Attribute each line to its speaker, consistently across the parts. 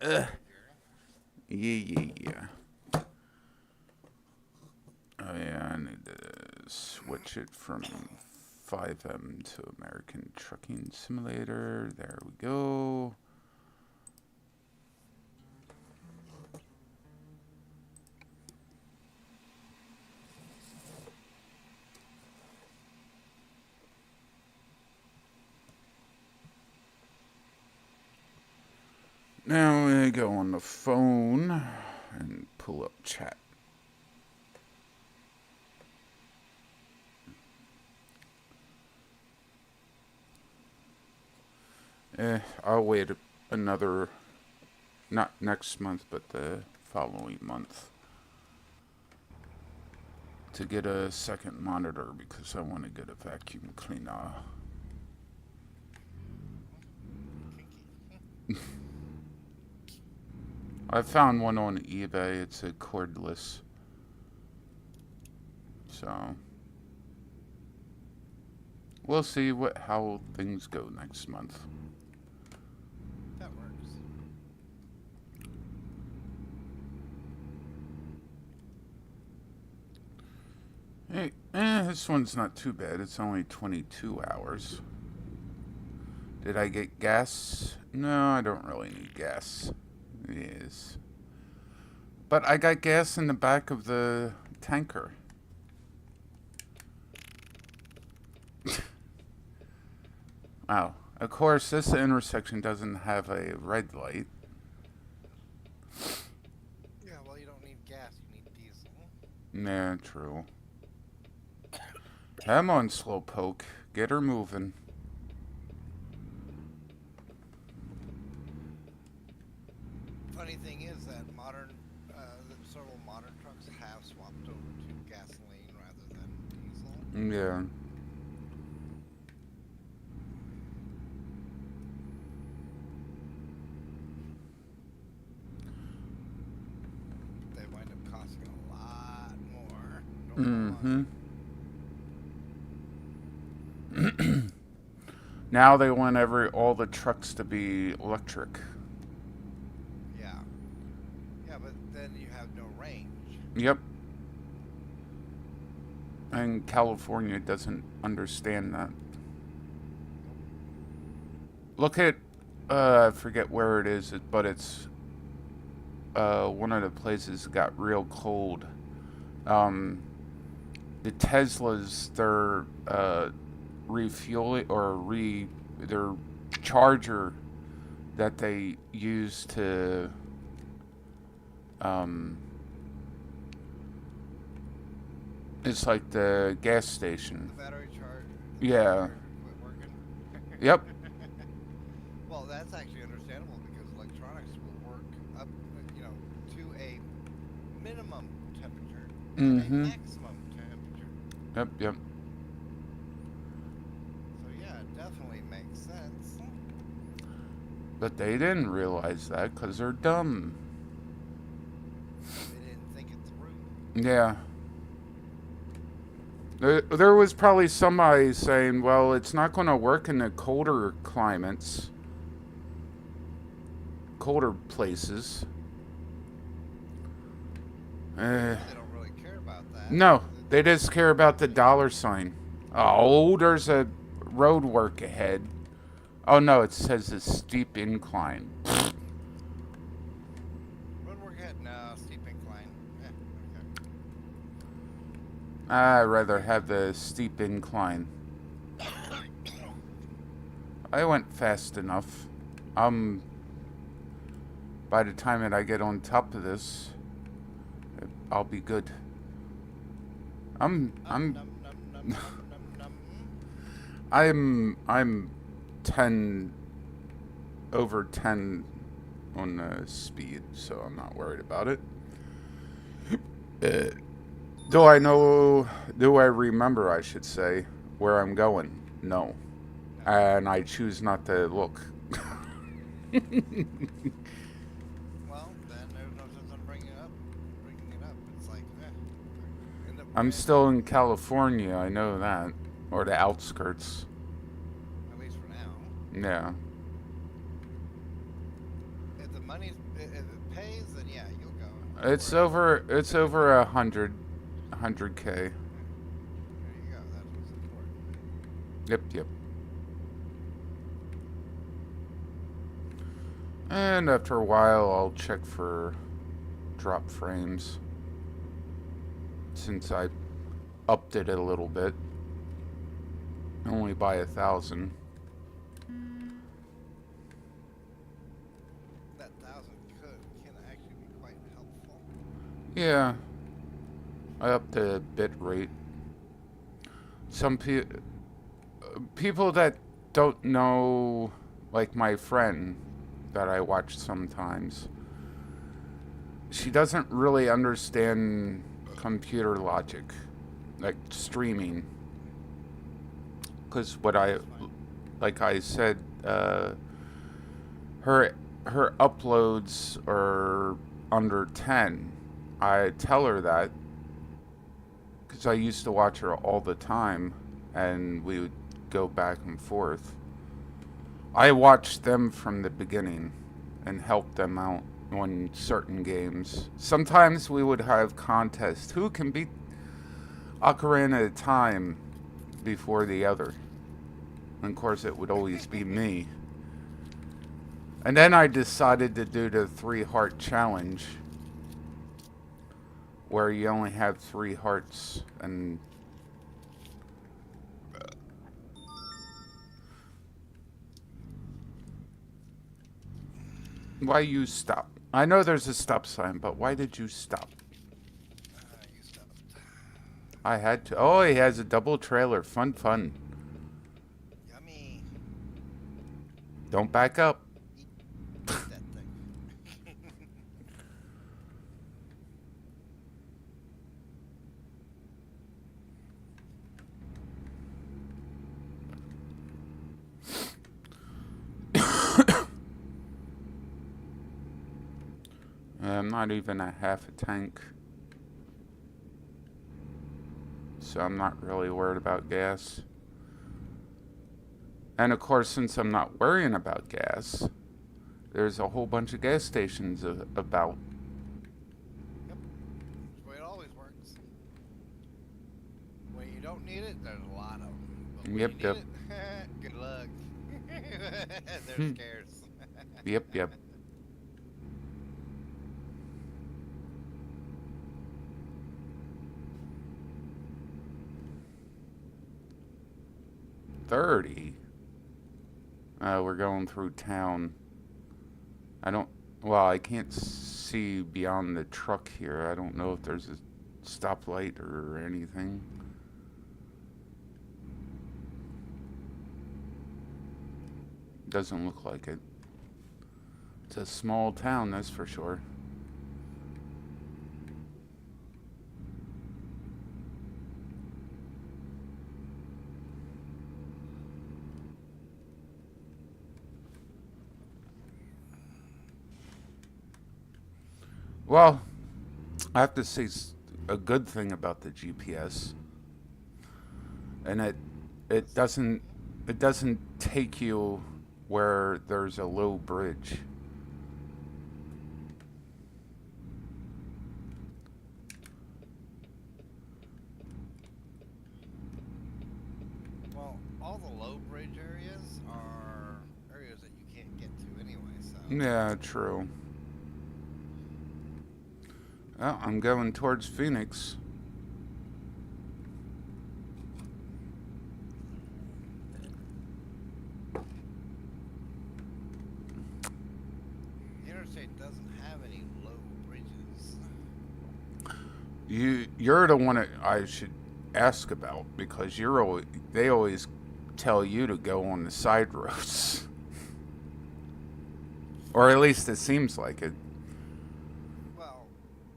Speaker 1: Yeah, yeah. Oh yeah, I need to switch it from 5M to American Trucking Simulator. There we go. Now we go on the phone and pull up chat. I'll wait another, not next month, but the following month to get a second monitor because I want to get a vacuum cleaner. I found one on eBay. It's a cordless. So we'll see how things go next month.
Speaker 2: That works.
Speaker 1: Hey, this one's not too bad. It's only 22 hours. Did I get gas? No, I don't really need gas. Yes. But I got gas in the back of the tanker. Oh, of course, this intersection doesn't have a red light.
Speaker 2: Yeah, well, you don't need gas, you need diesel.
Speaker 1: Nah, true. Come on, Slowpoke. Get her moving.
Speaker 2: Funny thing is that several modern trucks have swapped over to gasoline rather than diesel.
Speaker 1: Yeah.
Speaker 2: They wind up costing a lot more.
Speaker 1: Mm-hmm. Now they want all the trucks to be electric.
Speaker 2: Yeah. Yeah, but then you have no range.
Speaker 1: Yep. And California doesn't understand that. Look at, I forget where it is, but it's one of the places that got real cold. The Teslas, their refueling their charger that they use to it's like the gas station.
Speaker 2: The battery charge.
Speaker 1: Yeah.
Speaker 2: Quit working.
Speaker 1: Yep.
Speaker 2: Well, that's actually understandable because electronics will work up, to a minimum temperature and a
Speaker 1: Mm-hmm.
Speaker 2: maximum temperature.
Speaker 1: Yep.
Speaker 2: So yeah, it definitely makes sense.
Speaker 1: But they didn't realize that because they're dumb.
Speaker 2: They didn't think it through.
Speaker 1: Yeah. There was probably somebody saying, well, it's not going to work in the colder climates, colder places.
Speaker 2: They don't really care about that.
Speaker 1: No, they just care about the dollar sign. Oh, there's a road work ahead. Oh, no, it says a steep incline.
Speaker 2: Road work ahead? No, steep incline. Okay.
Speaker 1: I'd rather have the steep incline. I went fast enough. By the time that I get on top of this, I'll be good. I'm I'm 10 over 10 on the speed, so I'm not worried about it. Do I remember, I should say, where I'm going? No. And I choose not to look.
Speaker 2: Well, then there's no sense in bringing it up. It's like, end up
Speaker 1: I'm
Speaker 2: where-
Speaker 1: still in California, I know that. Or the outskirts.
Speaker 2: at least for now.
Speaker 1: Yeah.
Speaker 2: If the money if it pays, then yeah, you'll go.
Speaker 1: It's
Speaker 2: Whereas,
Speaker 1: over. It's over 100K.
Speaker 2: there you go. That's what's important.
Speaker 1: Yep, yep. And after a while, I'll check for drop frames since I upped it a little bit. Only by 1,000.
Speaker 2: That thousand can actually be quite helpful.
Speaker 1: Yeah, I upped the bit rate. Some people that don't know, like my friend that I watch sometimes, she doesn't really understand computer logic, like streaming. Because what I,
Speaker 2: That's fine.
Speaker 1: like I said, her her uploads are under 10. I tell her that because I used to watch her all the time, and we would go back and forth. I watched them from the beginning and helped them out on certain games. Sometimes we would have contests. Who can beat Ocarina of Time before the other? And of course, it would always be me. And then I decided to do the 3 heart challenge, where you only have 3 hearts. And why you stop? I know there's a stop sign, but why did you stop?
Speaker 2: You stopped.
Speaker 1: I had to. Oh, he has a double trailer. Fun, fun.
Speaker 2: Yummy.
Speaker 1: Don't back up.
Speaker 2: Eat that thing.
Speaker 1: 'm not even a half a tank, so I'm not really worried about gas. And of course, since I'm not worrying about gas, there's a whole bunch of gas stations about.
Speaker 2: Yep. That's the way it always works. When you don't need it, there's a lot of them. But when
Speaker 1: Yep,
Speaker 2: you
Speaker 1: yep.
Speaker 2: need it, good luck. They're
Speaker 1: Hmm.
Speaker 2: scarce.
Speaker 1: Yep, yep. 30. We're going through town. I don't. Well, I can't see beyond the truck here. I don't know if there's a stoplight or anything. Doesn't look like it. It's a small town, that's for sure. Well, I have to say a good thing about the GPS, and it doesn't it doesn't take you where there's a low bridge.
Speaker 2: Well, all the low bridge areas are areas that you can't get to anyway, so.
Speaker 1: Yeah, true. Well, I'm going towards Phoenix.
Speaker 2: The interstate doesn't have any low bridges.
Speaker 1: You're the one that I should ask about because they always tell you to go on the side roads, or at least it seems like it.
Speaker 2: Well,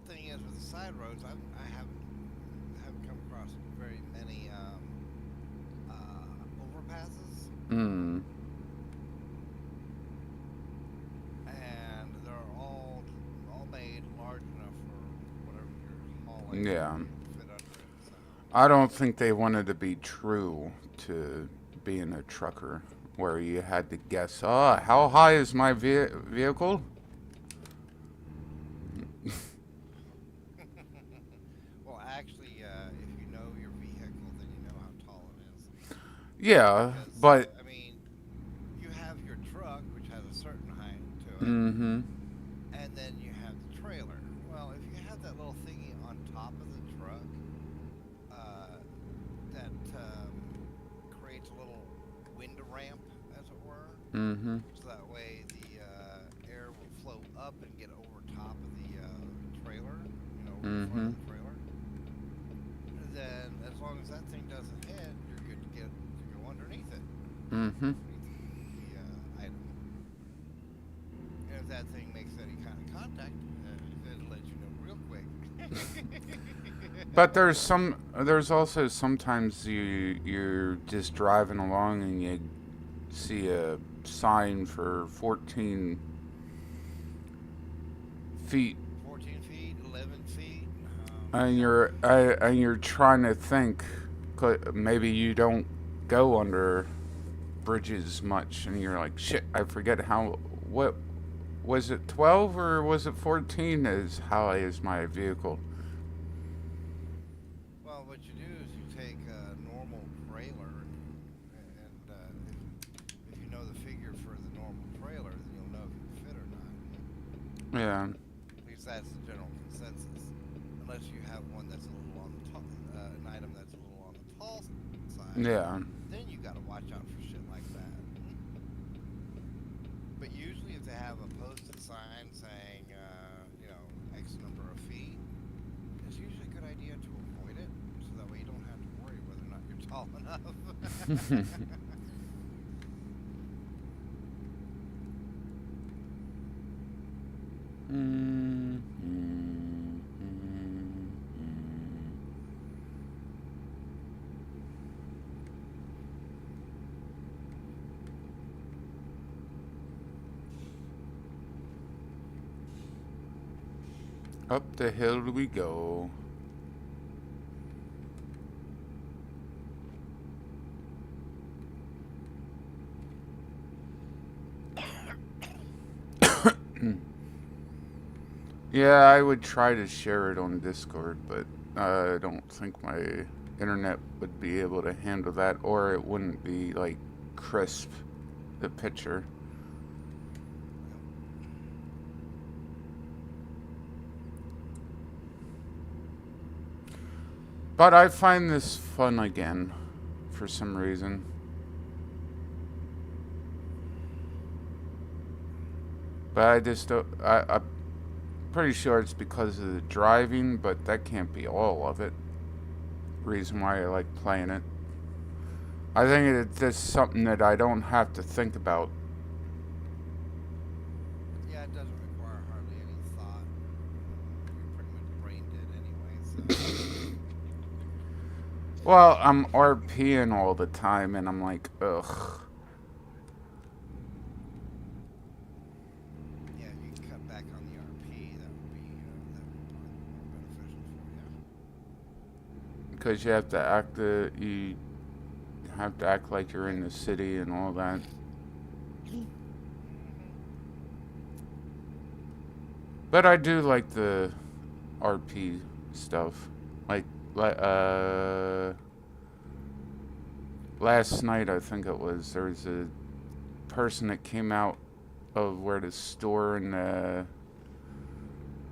Speaker 2: thing is with the side roads, I haven't come across very many overpasses,
Speaker 1: Hmm.
Speaker 2: and they're all made large enough for whatever you're hauling
Speaker 1: Yeah.
Speaker 2: to fit under it. So
Speaker 1: I don't think they wanted to be true to being a trucker, where you had to guess. Oh, how high is my vehicle? Yeah,
Speaker 2: because
Speaker 1: but
Speaker 2: I mean, you have your truck, which has a certain height to it,
Speaker 1: mm-hmm.
Speaker 2: and then you have the trailer. Well, if you have that little thingy on top of the truck, uh, that creates a little wind ramp, as it were,
Speaker 1: Mm-hmm.
Speaker 2: so that way the air will flow up and get over top of the trailer, over the front
Speaker 1: Mm-hmm.
Speaker 2: of the trailer. Then, as long as that thing doesn't hit, you're good to go underneath it,
Speaker 1: Mm-hmm.
Speaker 2: underneath the item. And if that thing makes any kind of contact, it'll let you know real quick.
Speaker 1: But there's also sometimes you're just driving along and you see a sign for 14 feet
Speaker 2: 14 feet, 11 feet.
Speaker 1: and
Speaker 2: Yeah.
Speaker 1: you're trying to think maybe you don't go under bridges much and you're like shit I forget how what was it 12 or was it 14 is how high is my vehicle.
Speaker 2: Well, what you do is you take a normal trailer, and if you know the figure for the normal trailer, then you'll know if you fit or not.
Speaker 1: Yeah.
Speaker 2: At least that's the general consensus. Unless you have one that's a little on the tall, an item that's a little on the tall side,
Speaker 1: Yeah.
Speaker 2: then you got to watch out for shit like that. But usually, if they have a posted sign saying, X number of feet, it's usually a good idea to avoid it, so that way you don't have to worry whether or not you're tall enough.
Speaker 1: Mm-hmm. Up the hill we go. Yeah, I would try to share it on Discord, but I don't think my internet would be able to handle that, or it wouldn't be like crisp, the picture.
Speaker 2: Yep.
Speaker 1: But I find this fun again, for some reason. But I just don't. I'm pretty sure it's because of the driving, but that can't be all of it. Reason why I like playing it. I think it's just something that I don't have to think about.
Speaker 2: Yeah, it doesn't require hardly any thought. You're pretty much brain dead anyway, so
Speaker 1: Well, I'm RPing all the time, and I'm like, ugh.
Speaker 2: yeah, if you can cut back on the RP, that would probably be more beneficial for you.
Speaker 1: Because you have to act like you're in the city and all that.
Speaker 2: Hmm.
Speaker 1: But I do like the RP stuff. Like, last night I think it was there was a person that came out of where the store and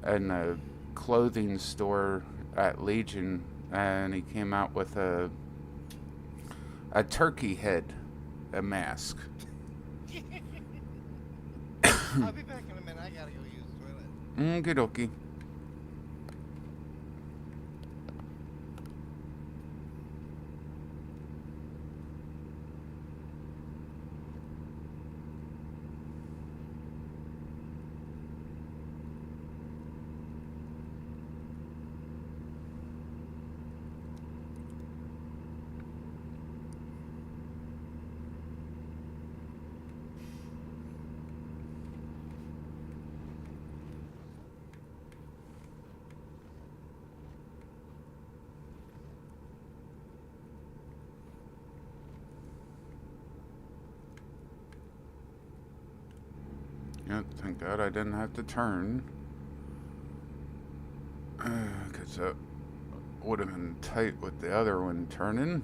Speaker 1: the clothing store at Legion, and he came out with a turkey head, a mask.
Speaker 2: I'll be back in a minute. I gotta go use the toilet.
Speaker 1: Okie dokie. Yeah, thank God I didn't have to turn. Because that would have been tight with the other one turning.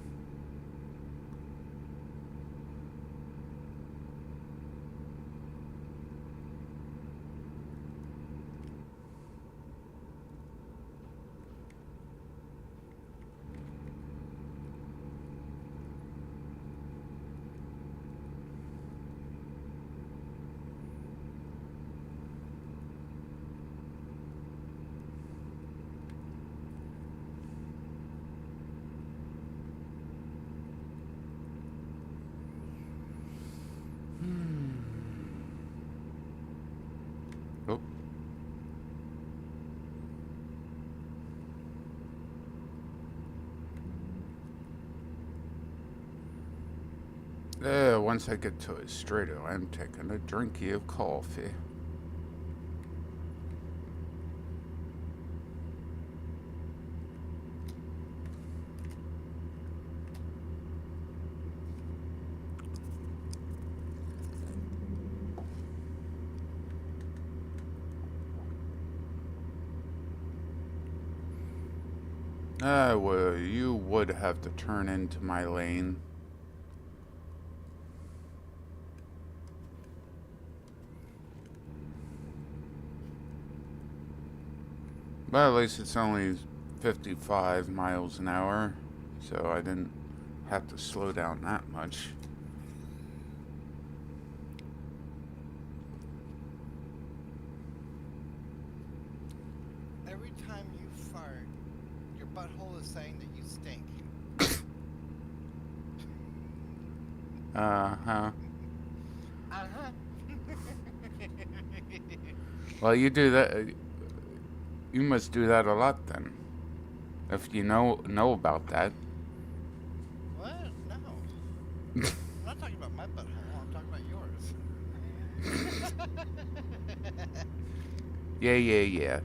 Speaker 1: Once I get to Estrado, I'm taking a drinky of coffee. Well, you would have to turn into my lane. But at least it's only 55 miles an hour, so I didn't have to slow down that much.
Speaker 2: Every time you fart, your butthole is saying that you stink.
Speaker 1: Uh-huh.
Speaker 2: Uh-huh.
Speaker 1: Well, you do that. You must do that a lot then. If you know about that.
Speaker 2: What? No. I'm not talking about my butthole. I'm talking about yours.
Speaker 1: Yeah.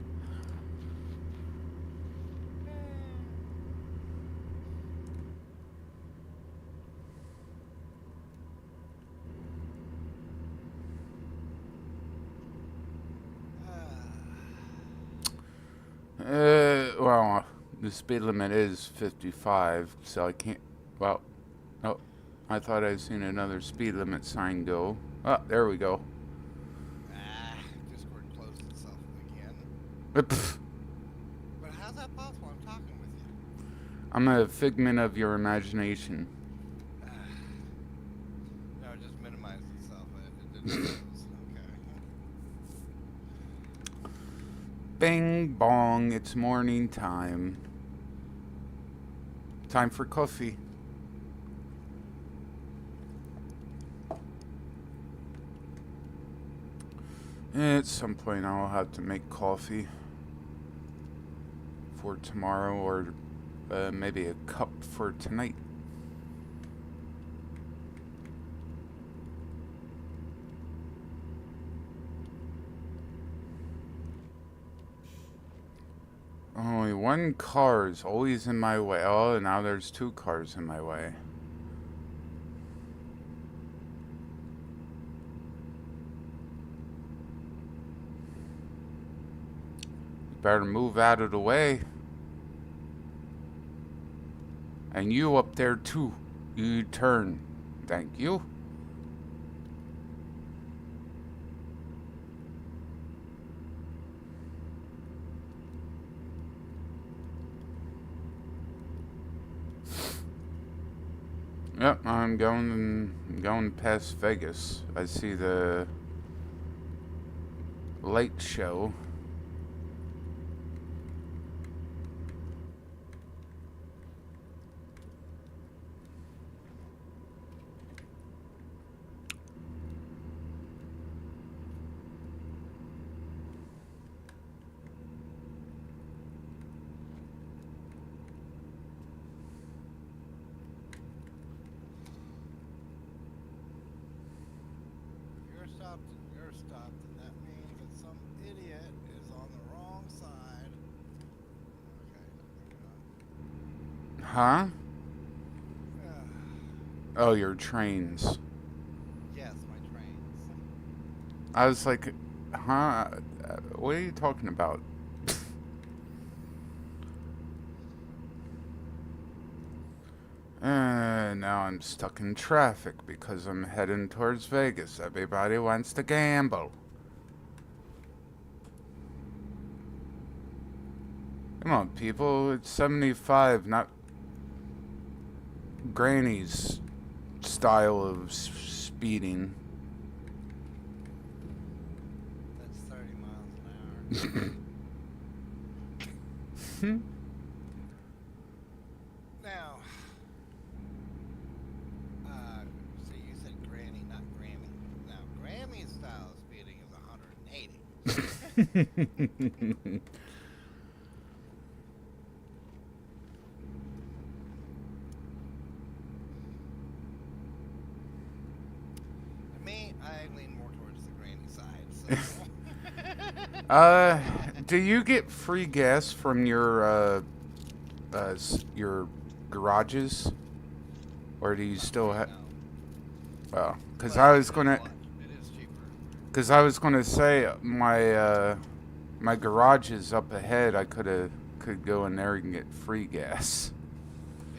Speaker 1: Well, the speed limit is 55, so I can't. Well, oh, I thought I'd seen another speed limit sign go. Oh, there we go.
Speaker 2: Discord closed itself again.
Speaker 1: Pff,
Speaker 2: But how's that possible? I'm talking with you.
Speaker 1: I'm a figment of your imagination.
Speaker 2: No, it just minimized itself. It didn't close. Okay.
Speaker 1: Bing bong, it's morning time. Time for coffee. At some point, I'll have to make coffee for tomorrow, or maybe a cup for tonight. Only one car is always in my way. Oh, now there's two cars in my way. Better move out of the way. And you up there too. You turn. Thank you. Yep, I'm going past Vegas. I see the light show.
Speaker 2: You're stopped, and that means that some idiot is on the wrong side. Okay.
Speaker 1: Huh?
Speaker 2: Ah,
Speaker 1: Oh, your trains.
Speaker 2: yes, my trains.
Speaker 1: I was like, huh? What are you talking about? Now I'm stuck in traffic because I'm heading towards Vegas. Everybody wants to gamble. Come on, people. It's 75, not Granny's style of speeding.
Speaker 2: That's 30 miles an hour. Now, so you said granny, not Grammy. Now, Grammy's style of speeding is 180.
Speaker 1: Uh, do you get free gas from your garages, or do you
Speaker 2: Not
Speaker 1: still
Speaker 2: free,
Speaker 1: have?
Speaker 2: no.
Speaker 1: Well, because
Speaker 2: But
Speaker 1: I
Speaker 2: it
Speaker 1: was
Speaker 2: is
Speaker 1: gonna,
Speaker 2: what? It is cheaper.
Speaker 1: because I was gonna say my garage is up ahead. I could go in there and get free gas.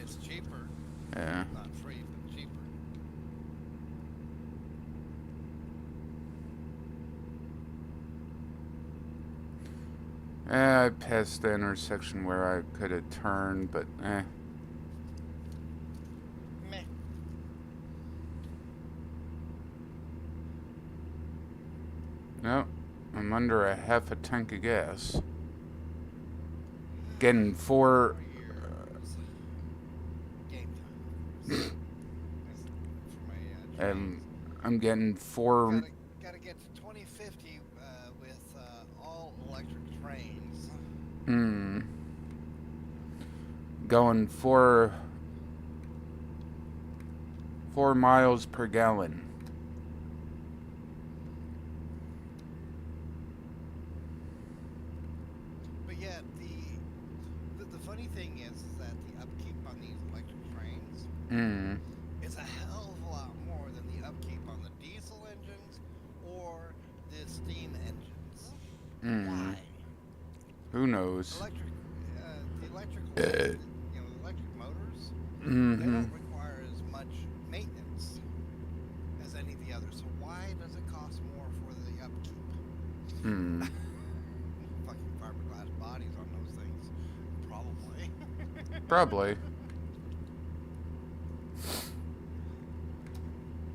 Speaker 2: It's cheaper.
Speaker 1: Yeah.
Speaker 2: Not free, but cheaper.
Speaker 1: I passed the intersection where I could have turned, but
Speaker 2: Meh.
Speaker 1: no, I'm under a half a tank of gas. Getting 4.
Speaker 2: 4 years. Game time, of course. That's for my
Speaker 1: Um,
Speaker 2: trains.
Speaker 1: I'm getting 4.
Speaker 2: Gotta get to 2050 with all electric trains.
Speaker 1: Hmm. Going 4 miles per gallon.
Speaker 2: But yeah, the funny thing is that the upkeep on these electric trains
Speaker 1: Hmm.
Speaker 2: is a hell of a lot more than the upkeep on the diesel engines or the steam engines.
Speaker 1: Hmm.
Speaker 2: Why?
Speaker 1: Who knows?
Speaker 2: Electric, the electrical, the electric motors, they
Speaker 1: Mm-hmm.
Speaker 2: don't require as much maintenance as any of the others. So why does it cost more for the
Speaker 1: Hmm.
Speaker 2: upkeep? Fucking fiberglass bodies on those things, probably.
Speaker 1: Probably.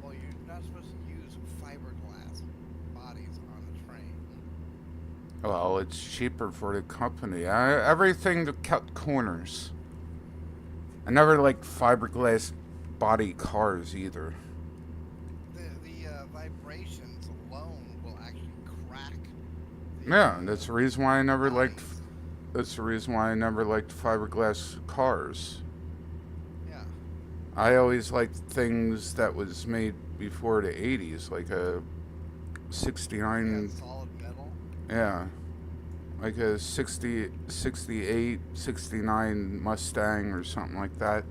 Speaker 2: Well, you're not supposed to use fiberglass bodies on the train.
Speaker 1: Well, it's cheaper for the company. Everything to cut corners. I never liked fiberglass body cars either.
Speaker 2: The vibrations alone will actually crack the
Speaker 1: Yeah, that's the reason why I never liked.
Speaker 2: bodies.
Speaker 1: That's the reason why I never liked fiberglass cars.
Speaker 2: Yeah,
Speaker 1: I always liked things that was made before the 80s, like a
Speaker 2: yeah,
Speaker 1: 69,
Speaker 2: solid metal.
Speaker 1: yeah, like a 60, 68, 69 Mustang or something like that.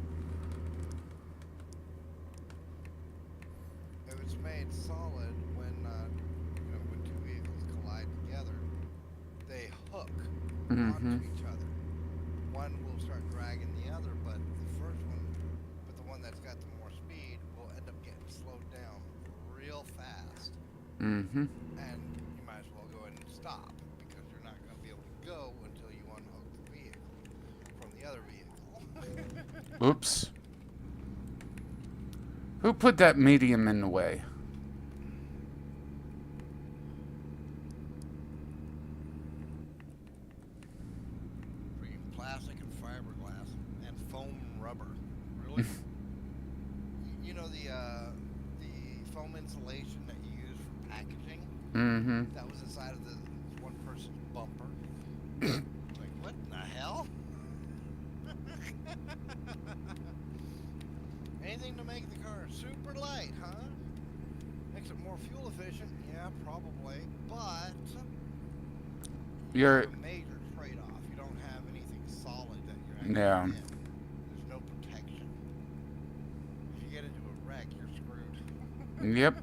Speaker 2: If it's made solid when two vehicles collide together, they hook
Speaker 1: Mm-hmm.
Speaker 2: onto each other. One will start dragging the other, but the one that's got the more speed will end up getting slowed down real fast,
Speaker 1: Mm-hmm.
Speaker 2: and you might as well go ahead and stop because you're not going to be able to go until you unhook the vehicle from the other vehicle.
Speaker 1: Oops. Who put that medium in the way?
Speaker 2: Freaking plastic and fiberglass and foam rubber. Really? You know the foam insulation that you use for packaging?
Speaker 1: Mm-hmm.
Speaker 2: That was inside of the one person's bumper. Like, what in the hell? Anything to make the car super light, huh? Makes it more fuel efficient, yeah, probably. But you
Speaker 1: You're,
Speaker 2: have a major trade-off. You don't have anything solid that you're actually
Speaker 1: yeah.
Speaker 2: in. There's no protection. If you get into a wreck, you're screwed.
Speaker 1: Yep.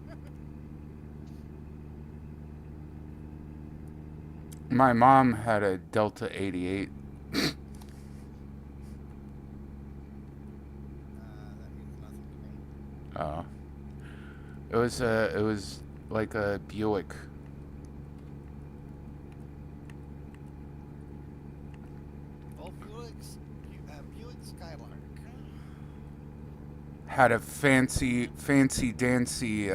Speaker 1: My mom had a Delta 88.
Speaker 2: That means nothing to me.
Speaker 1: Uh, it was like a Buick.
Speaker 2: Well, Buick Skylark.
Speaker 1: Had a fancy dancy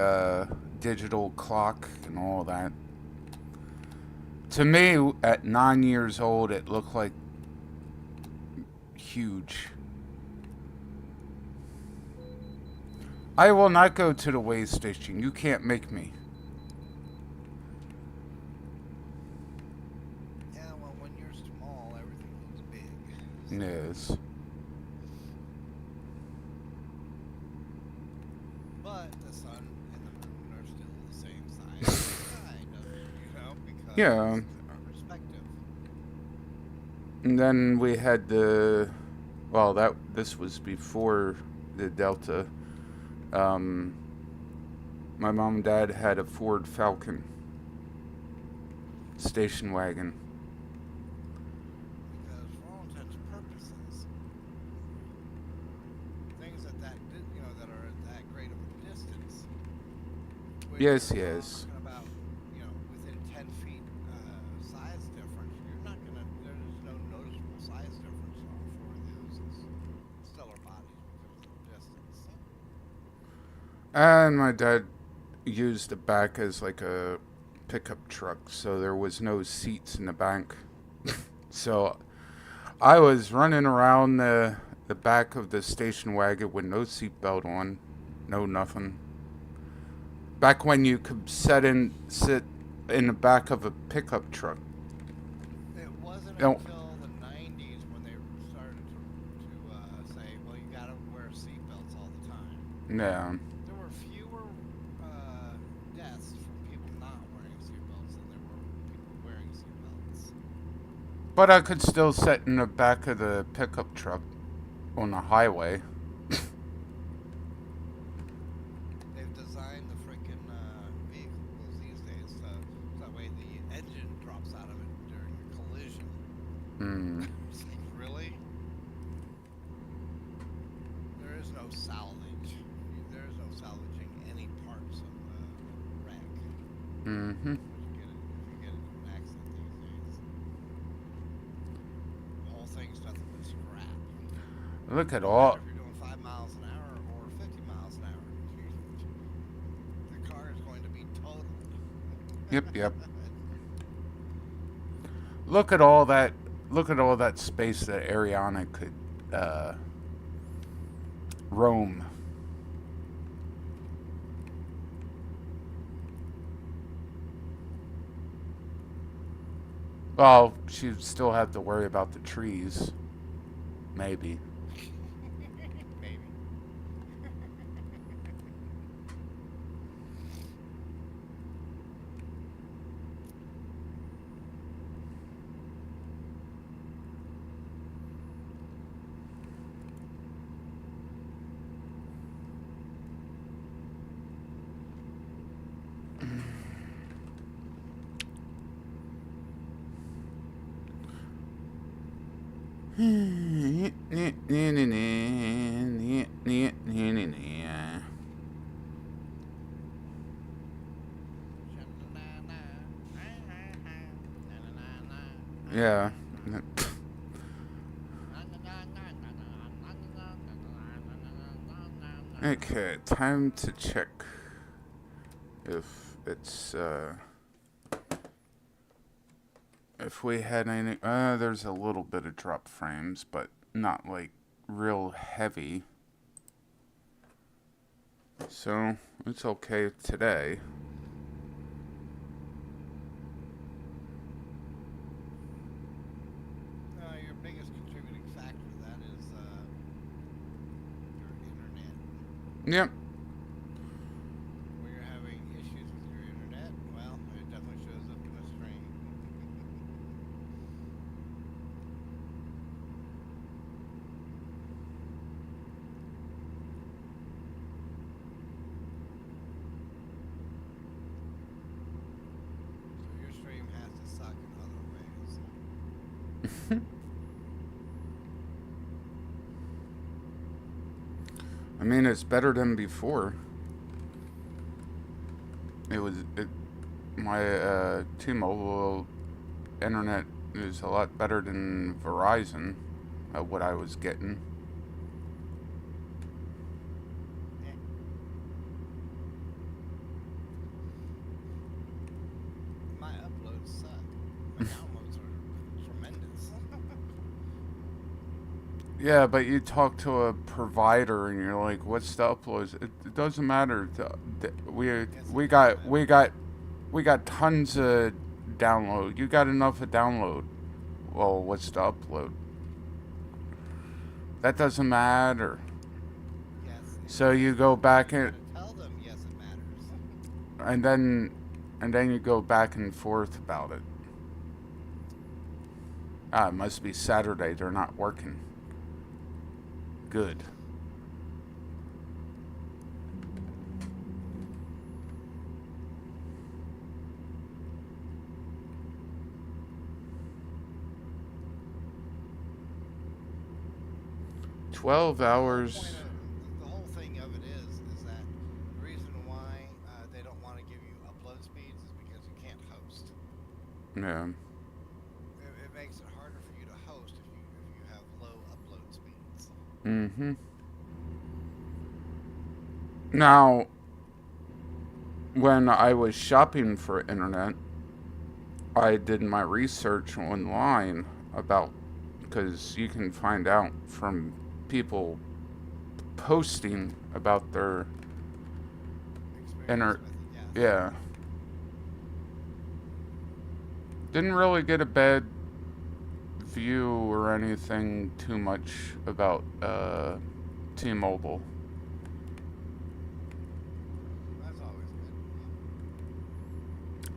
Speaker 1: digital clock and all that. To me, at 9 years old, it looked like huge. I will not go to the way station. You can't make me.
Speaker 2: Yeah, well, when you're small, everything looks big.
Speaker 1: Yes.
Speaker 2: But the sun and the moon are still the same size, kind of, because
Speaker 1: Yeah. And then we had this was before the Delta. Um, my mom and dad had a Ford Falcon station wagon.
Speaker 2: Because for all intents and purposes, things that are at that great of a distance, when
Speaker 1: Yes,
Speaker 2: you're
Speaker 1: yes.
Speaker 2: talking about, within 10 feet size difference, you're not gonna. There's no noticeable size difference for those stellar bodies because of the distance.
Speaker 1: And my dad used the back as like a pickup truck, so there was no seats in the back. So I was running around the back of the station wagon with no seatbelt on, no nothing. Back when you could sit in the back of a pickup truck.
Speaker 2: It wasn't
Speaker 1: You
Speaker 2: until the 90s when they started to say, well, you gotta wear seatbelts all the time.
Speaker 1: yeah.
Speaker 2: There were fewer deaths from people not wearing seatbelts than there were people wearing seatbelts.
Speaker 1: But I could still sit in the back of the pickup truck on the highway.
Speaker 2: They've designed the freaking vehicles these days so that way the engine drops out of it during a collision.
Speaker 1: Hmm.
Speaker 2: It's like, really? There is no salvage. There is no salvaging any parts of a wreck.
Speaker 1: Mm-hmm.
Speaker 2: If you get into an accident these days, the whole thing's nothing but scrap.
Speaker 1: Look at
Speaker 2: No matter
Speaker 1: all.
Speaker 2: if you're doing 5 miles an hour or 50 miles an hour, the car is going to be totaled.
Speaker 1: Yep, yep. Look at all that. Look at all that space that Ariana could roam. Well, she'd still have to worry about the trees. Maybe.
Speaker 2: Maybe.
Speaker 1: Yeah. Okay, time to check if it's if we had any. There's a little bit of drop frames, but not like real heavy. So it's okay today.
Speaker 2: Your biggest contributing factor to that is your internet.
Speaker 1: Yep.
Speaker 2: Where you're having issues with your internet, well, it definitely shows up in the stream. So your stream has to suck in other ways.
Speaker 1: I mean, it's better than before. My T-Mobile internet is a lot better than Verizon. What I was getting.
Speaker 2: Eh. My uploads suck. My downloads are tremendous.
Speaker 1: Yeah, but you talk to a provider and you're like, "What's the uploads?" It doesn't matter. We
Speaker 2: Yes,
Speaker 1: we
Speaker 2: it does
Speaker 1: got
Speaker 2: matter.
Speaker 1: we got tons of download. You got enough of download. Well, what's the upload? That doesn't matter.
Speaker 2: Yes, it
Speaker 1: So you
Speaker 2: matters.
Speaker 1: go
Speaker 2: And
Speaker 1: back
Speaker 2: you
Speaker 1: and
Speaker 2: gotta tell them, yes, it matters.
Speaker 1: and then and then you go back and forth about it. Ah, it must be Saturday. They're not working. Good. 12
Speaker 2: Well, the whole point
Speaker 1: hours.
Speaker 2: of the whole thing of it is that the reason why they don't want to give you upload speeds is because you can't host.
Speaker 1: Yeah.
Speaker 2: It makes it harder for you to host if you have low upload speeds.
Speaker 1: Mm-hmm. Now, when I was shopping for internet, I did my research online about because you can find out from people posting about their
Speaker 2: Experience
Speaker 1: inter.
Speaker 2: with it, yes.
Speaker 1: Yeah, didn't really get a bad view or anything too much about T-Mobile.
Speaker 2: That's always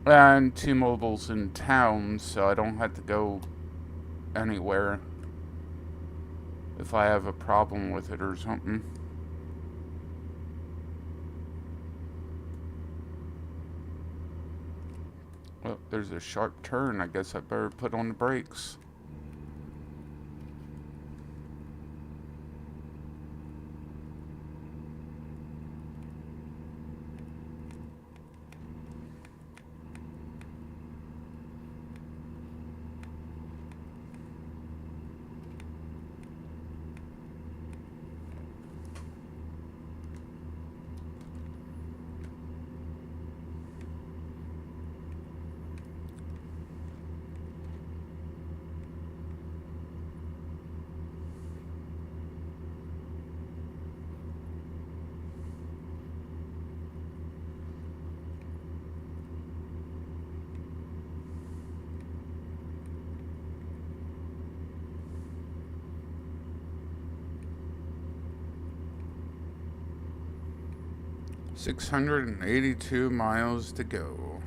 Speaker 2: good.
Speaker 1: And T-Mobile's in town, so I don't have to go anywhere if I have a problem with it or something. Well, there's a sharp turn. I guess I better put on the brakes. 682 miles to go.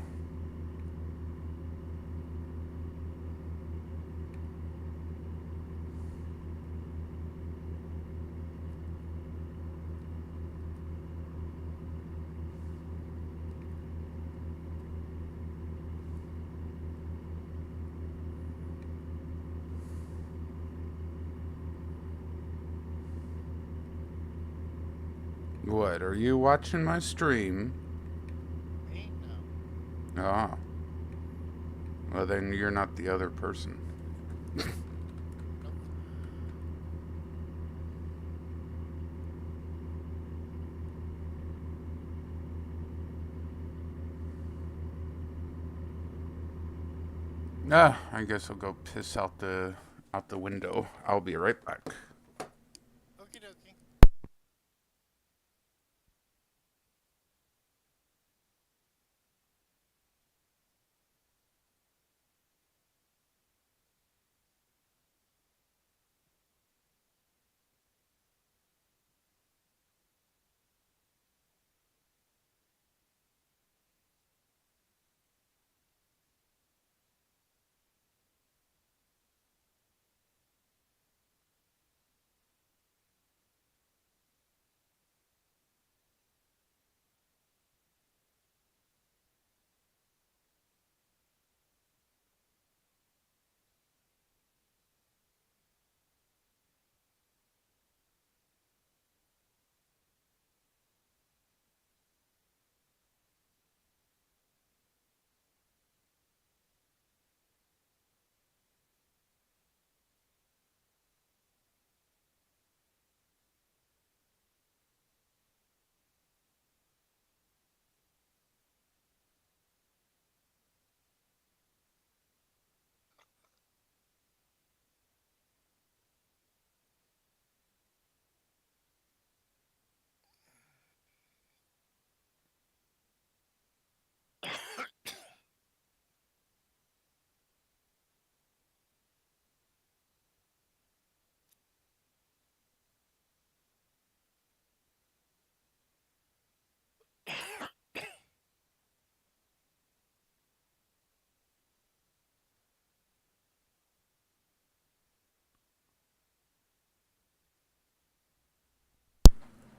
Speaker 1: What, are you watching my stream?
Speaker 2: Me? No.
Speaker 1: Ah, well then you're not the other person.
Speaker 2: Nope.
Speaker 1: Ah, I guess I'll go piss out the window. I'll be right back.
Speaker 2: Okie dokie.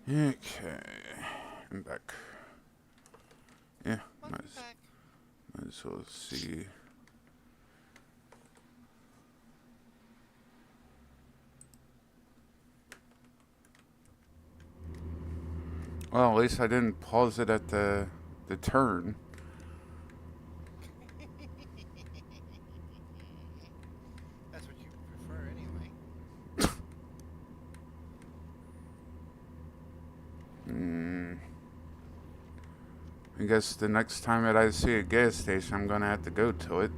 Speaker 1: Okay. I'm back. Yeah,
Speaker 2: Welcome back.
Speaker 1: might as well see. Well, at least I didn't pause it at the turn.
Speaker 2: That's what you prefer anyway.
Speaker 1: Hmm. I guess the next time that I see a gas station, I'm gonna have to go to it.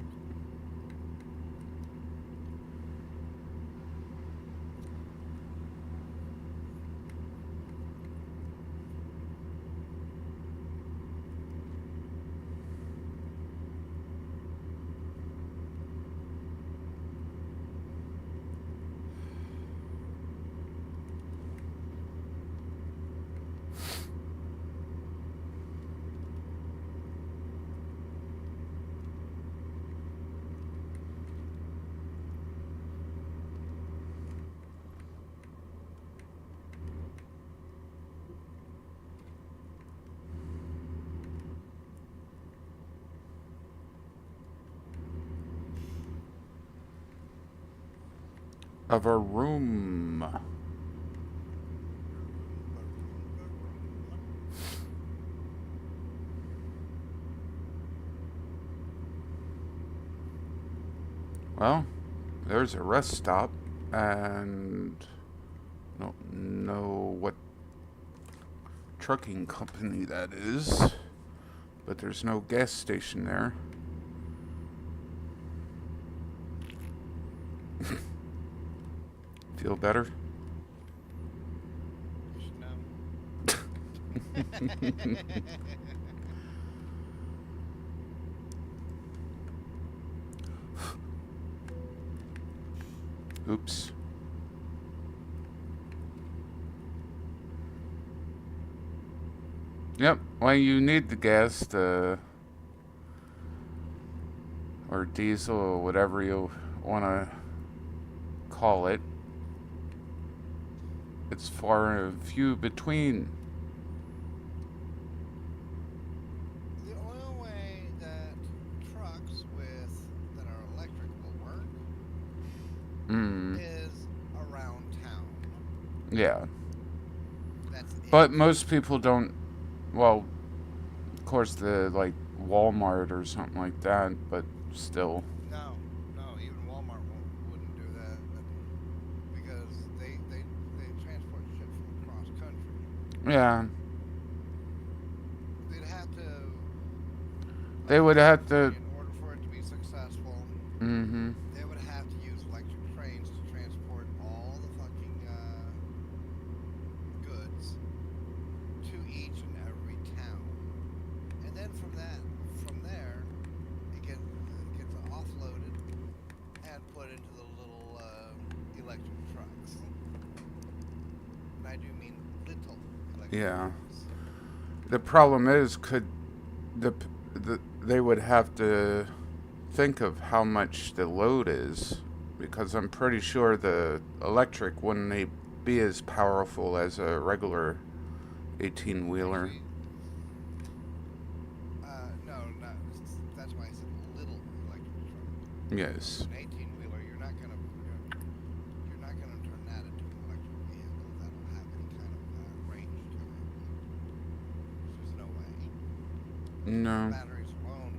Speaker 1: Of a room.
Speaker 2: Room.
Speaker 1: Well, there's a rest stop, and I don't know what trucking company that is, but there's no gas station there. Feel better?
Speaker 2: You should know.
Speaker 1: Oops. Yep, well, you need the gas to, or diesel, or whatever you want to call it. It's far and few between.
Speaker 2: The only way that trucks that are electric will work
Speaker 1: Mm,
Speaker 2: is around town.
Speaker 1: yeah.
Speaker 2: That's it.
Speaker 1: But most people don't, well, of course, the, like, Walmart or something like that, but still.
Speaker 2: No, no, even Walmart wouldn't do that because they transport shit from across country.
Speaker 1: Yeah.
Speaker 2: They'd have to,
Speaker 1: They would have to,
Speaker 2: in order for it to be successful,
Speaker 1: mm-hmm.
Speaker 2: they would have to use electric trains to transport all the fucking goods to each and every town, and then from there, it gets offloaded and put into the little electric trucks. And I do mean little electric
Speaker 1: Yeah.
Speaker 2: trucks.
Speaker 1: The problem is, the, they would have to think of how much the load is, because I'm pretty sure the electric wouldn't be as powerful as a regular 18 wheeler.
Speaker 2: Actually, no, not. That's why I said little electric truck. Because
Speaker 1: Yes.
Speaker 2: an 18-wheeler, you're not gonna turn that into an electric vehicle that'll have any kind of range to it. There's no way. The
Speaker 1: No.
Speaker 2: batteries alone,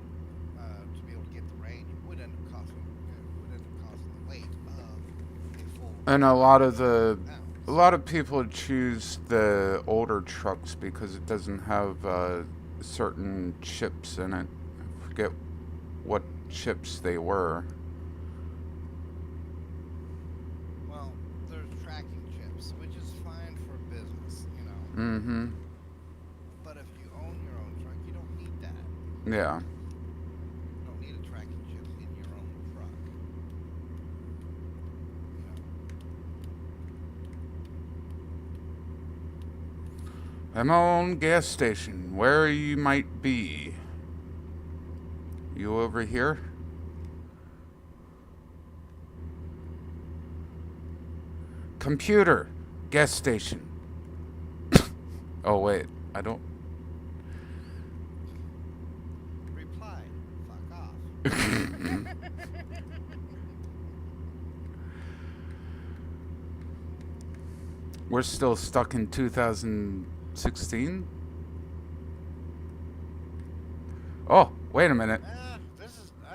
Speaker 2: to be able to get the range, would end up causing the weight of a full
Speaker 1: And
Speaker 2: truck of
Speaker 1: a
Speaker 2: 1,000 pounds.
Speaker 1: lot of people choose the older trucks because it doesn't have certain chips in it. I forget what
Speaker 2: Hmm.
Speaker 1: chips they were.
Speaker 2: Well, there's tracking chips, which is fine for business.
Speaker 1: Mm-hmm.
Speaker 2: But if you own your own truck, you don't need that.
Speaker 1: Yeah.
Speaker 2: You don't need a tracking chip in your own truck. You know.
Speaker 1: At my own gas station, where you might be. You over here? Computer. Gas station. Oh, wait. I don't...
Speaker 2: Reply. Fuck off.
Speaker 1: We're still stuck in 2016? Oh, wait a minute.
Speaker 2: I'm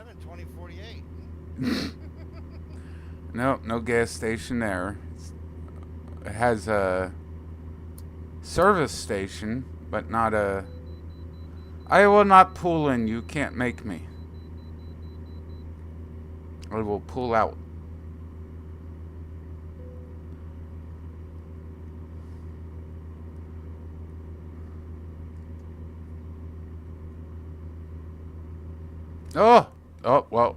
Speaker 2: in 2048.
Speaker 1: No, no gas station there. It has a service station, but not a... I will not pull in. You can't make me. I will pull out. Oh! Oh, well.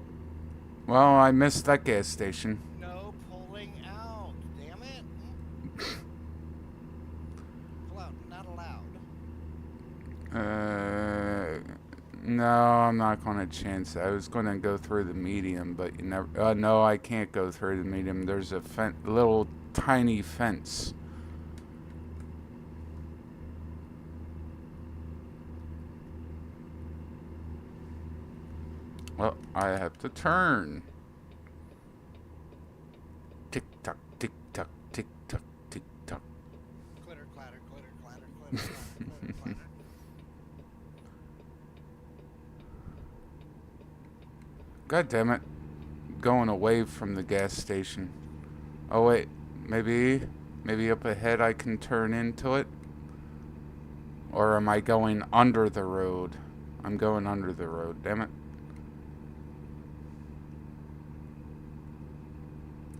Speaker 1: Well, I missed that gas station.
Speaker 2: No pulling out. Damn it. Pull out. Not allowed.
Speaker 1: No, I'm not going to chance it. I was going to go through the medium, but you never... no, I can't go through the medium. There's a little tiny fence. Well, I have to turn. Tick tock, tick tock, tick tock, tick tock.
Speaker 2: Clitter, clatter, clitter, clatter, clitter, clatter, clitter, clatter.
Speaker 1: God damn it. Going away from the gas station. Oh, wait. Maybe up ahead I can turn into it? Or am I going under the road? I'm going under the road, damn it.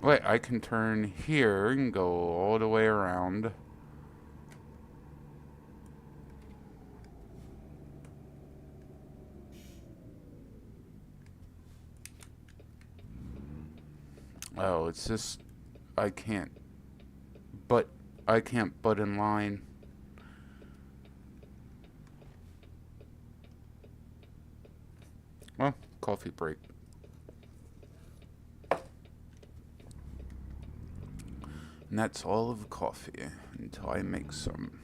Speaker 1: Wait, I can turn here and go all the way around. Oh, it's just... I can't. But... I can't butt in line. Well, coffee break. And that's all of coffee until I make some.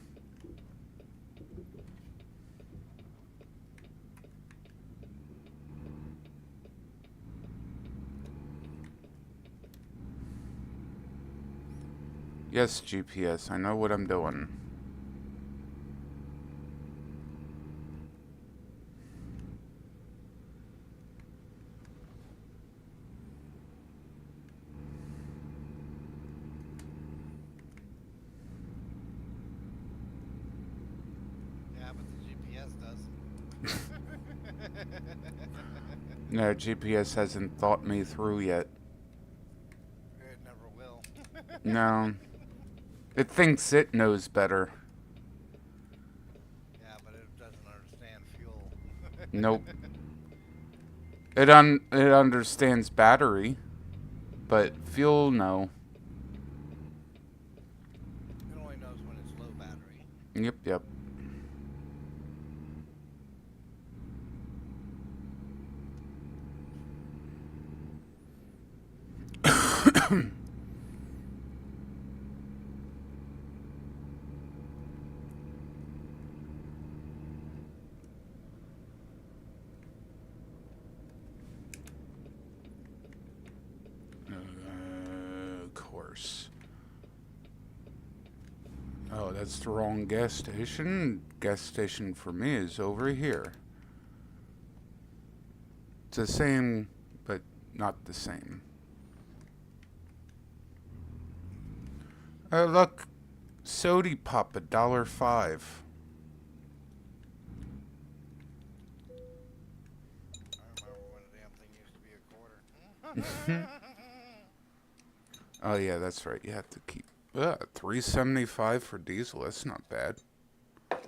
Speaker 1: Yes, GPS, I know what I'm doing.
Speaker 2: Yeah, but the GPS does.
Speaker 1: No, GPS hasn't thought me through yet.
Speaker 2: It never will.
Speaker 1: No. It thinks it knows better.
Speaker 2: Yeah, but it doesn't understand fuel.
Speaker 1: Nope. It understands battery, but fuel, no.
Speaker 2: It only knows when it's low battery.
Speaker 1: Yep, yep. Course. Oh, that's the wrong gas station. Gas station for me is over here. It's the same, but not the same. Look, sody pop, $1.05.
Speaker 2: I remember when the damn thing used to be a quarter.
Speaker 1: Oh yeah, that's right. You have to keep $3.75 for diesel. That's not bad.
Speaker 2: And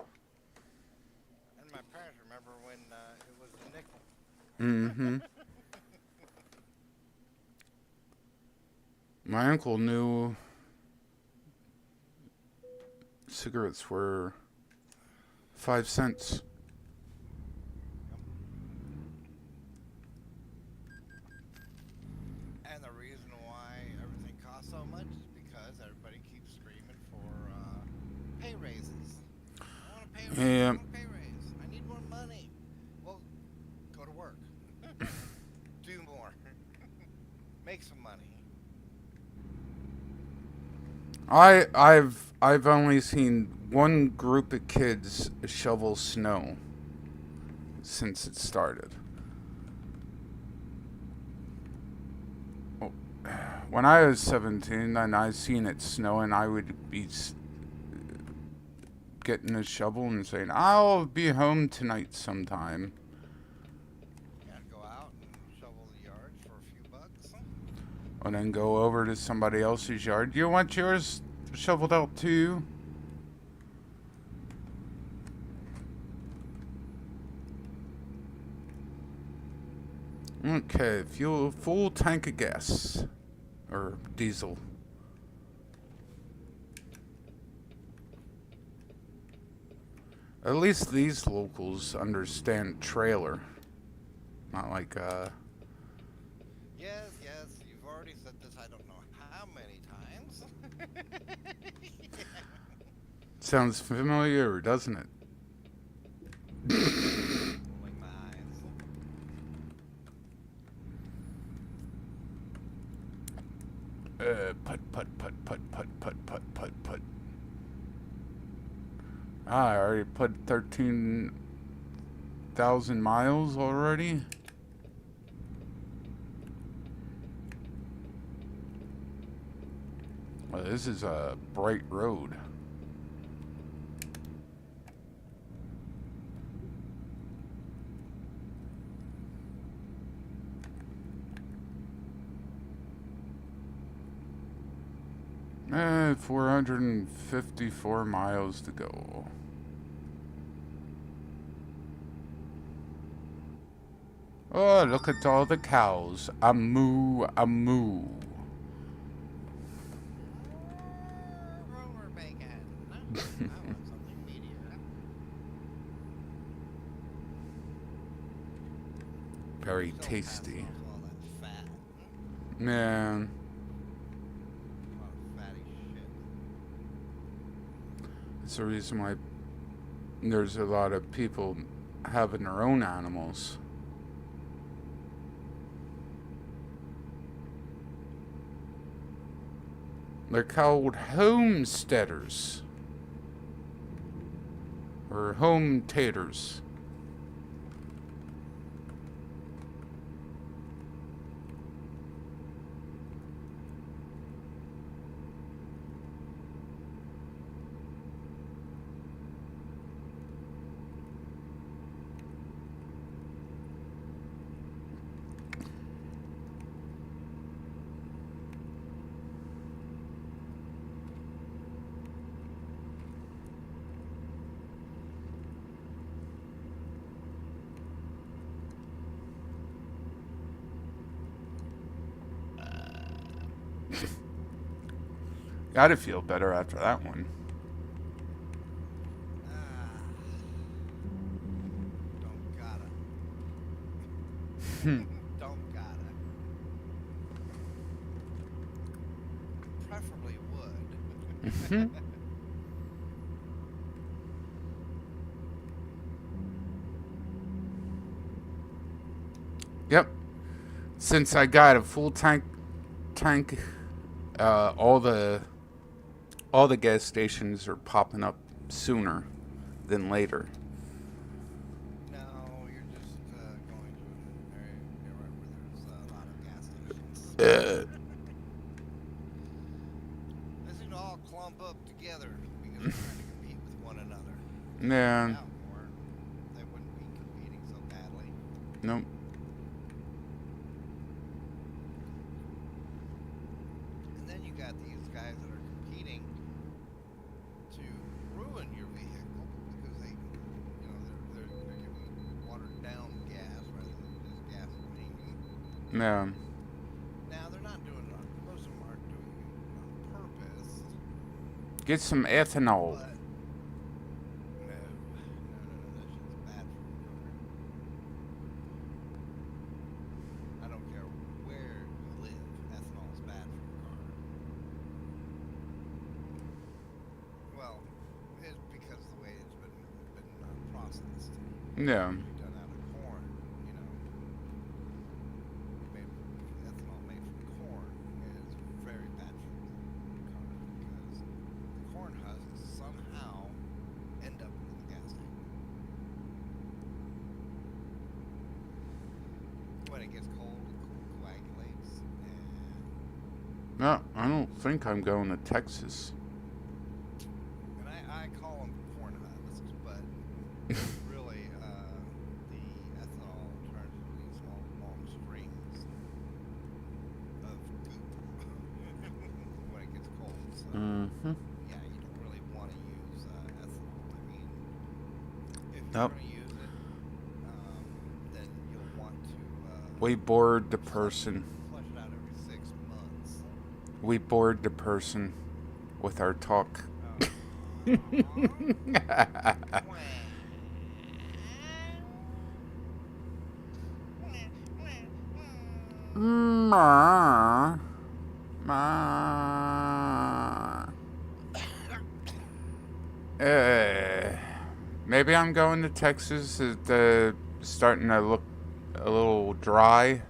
Speaker 2: my parents remember when it was a nickel.
Speaker 1: Mm-hmm. My uncle knew cigarettes were 5 cents.
Speaker 2: And the reason why everything costs so much is because everybody keeps screaming for pay raises. raise. I
Speaker 1: Yeah.
Speaker 2: want a pay raise. I need more money. Well, go to work. Do more. Make some money.
Speaker 1: I've only seen one group of kids shovel snow since it started. When I was 17 and I seen it snow, and I would be getting a shovel and saying, "I'll be home tonight sometime,"
Speaker 2: Yeah, go out and shovel the yards for a few bucks.
Speaker 1: and then go over to somebody else's yard. "You want yours shoveled out too?" Okay, fuel, full tank of gas or diesel. At least these locals understand trailer. Not like,
Speaker 2: Yes, yes, you've already said this I don't know how many times.
Speaker 1: sounds familiar, doesn't it?
Speaker 2: Rolling my eyes.
Speaker 1: Put. I already put 13,000 miles already. Well, this is a bright road. Eh, 454 miles to go. Oh, look at all the cows. A moo, a moo.
Speaker 2: Roller bacon. I want something meatier.
Speaker 1: Very
Speaker 2: Still
Speaker 1: tasty.
Speaker 2: passing off all that fat.
Speaker 1: Man,
Speaker 2: A lot of fatty shit.
Speaker 1: it's the reason why there's a lot of people having their own animals. They're called homesteaders. Or home taters. Gotta feel better after that one.
Speaker 2: Ah, don't gotta. Don't gotta. Preferably would.
Speaker 1: Yep. Since I got a full tank, all the gas stations are popping up sooner than later.
Speaker 2: No, you're just going to an area where there's a lot of gas stations.
Speaker 1: Uh,
Speaker 2: They seem to all clump up together because they're trying to compete with one another.
Speaker 1: man,
Speaker 2: Out more, they wouldn't be competing so badly.
Speaker 1: nope.
Speaker 2: And then you got these guys that are competing to ruin your vehicle because they, they're giving watered down gas rather than just gasoline.
Speaker 1: Man,
Speaker 2: Now they're not doing it on. Most of them aren't doing it on purpose,
Speaker 1: get some ethanol.
Speaker 2: but no, that shit's bad for your car. I don't care where you live, ethanol is bad for your car. Well, it's because of the way it's been
Speaker 1: Yeah.
Speaker 2: Usually done out of corn, you know. Made, ethanol made from corn is very bad for the cars because the corn husks somehow end up in the gas tank. When it gets cold, it coagulates,
Speaker 1: No, I don't think I'm going to Texas.
Speaker 2: and I call them corn husks, but really the ethanol turns into these long strings of goop when it gets cold. So
Speaker 1: Mm-hmm.
Speaker 2: yeah, you don't really want to use ethanol. I mean, if you're
Speaker 1: Nope.
Speaker 2: going to use it, then you'll want to
Speaker 1: We bored the
Speaker 2: flush
Speaker 1: person.
Speaker 2: flush it out every 6 months.
Speaker 1: We bored the person with our talk.
Speaker 2: Aww. Wah. Wah, wah, wah.
Speaker 1: Ma. Ma. Uh, maybe I'm going to Texas. It's starting to look a little dry.
Speaker 2: A